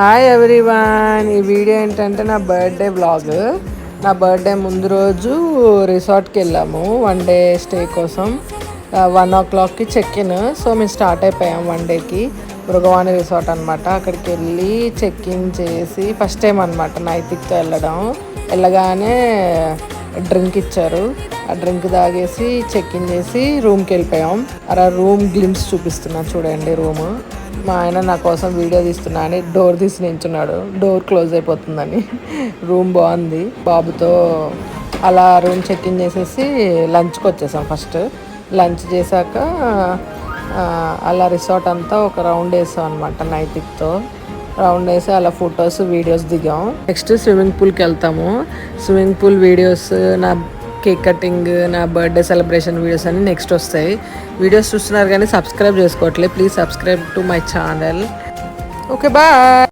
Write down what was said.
Hi everyone, ఈ video ఏంటంటే నా బర్త్డే వ్లాగ్. నా బర్త్డే ముందు రోజు రిసార్ట్కి వెళ్ళాము 1 డే స్టే కోసం. 1 o'clockకి చెక్ ఇన్. సో మేము స్టార్ట్ అయిపోయాం 1 డేకి. మృగవాణి రిసార్ట్ అనమాట. అక్కడికి వెళ్ళి చెక్ ఇన్ చేసి ఫస్ట్ టైం అనమాట నైతిక్తో వెళ్ళగానే డ్రింక్ ఇచ్చారు. ఆ డ్రింక్ తాగేసి చెక్ ఇన్ చేసి రూమ్కి వెళ్ళిపోయాం. అలా రూమ్ గ్లిమ్స్ చూపిస్తున్నాను చూడండి. రూము మా ఆయన నా కోసం వీడియో తీస్తున్నా అని డోర్ తీసి నించున్నాడు, డోర్ క్లోజ్ అయిపోతుందని. రూమ్ బాగుంది. బాబుతో అలా రూమ్ చెక్ ఇన్ చేసేసి లంచ్కి వచ్చేసాం. ఫస్ట్ లంచ్ చేశాక అలా రిసార్ట్ అంతా ఒక రౌండ్ వేసాం అనమాట నైతిక్తో. రౌండ్ వేసి అలా ఫొటోస్ వీడియోస్ దిగాం. నెక్స్ట్ స్విమ్మింగ్ పూల్కి వెళ్తాము. స్విమ్మింగ్ పూల్ వీడియోస్, నా కేక్ కటింగ్, నా బర్త్డే సెలబ్రేషన్ వీడియోస్ అన్ని నెక్స్ట్ వస్తాయి. వీడియోస్ చూస్తున్నారు కానీ సబ్స్క్రైబ్ చేసుకోవట్లేదు. Please subscribe to my channel. Okay bye.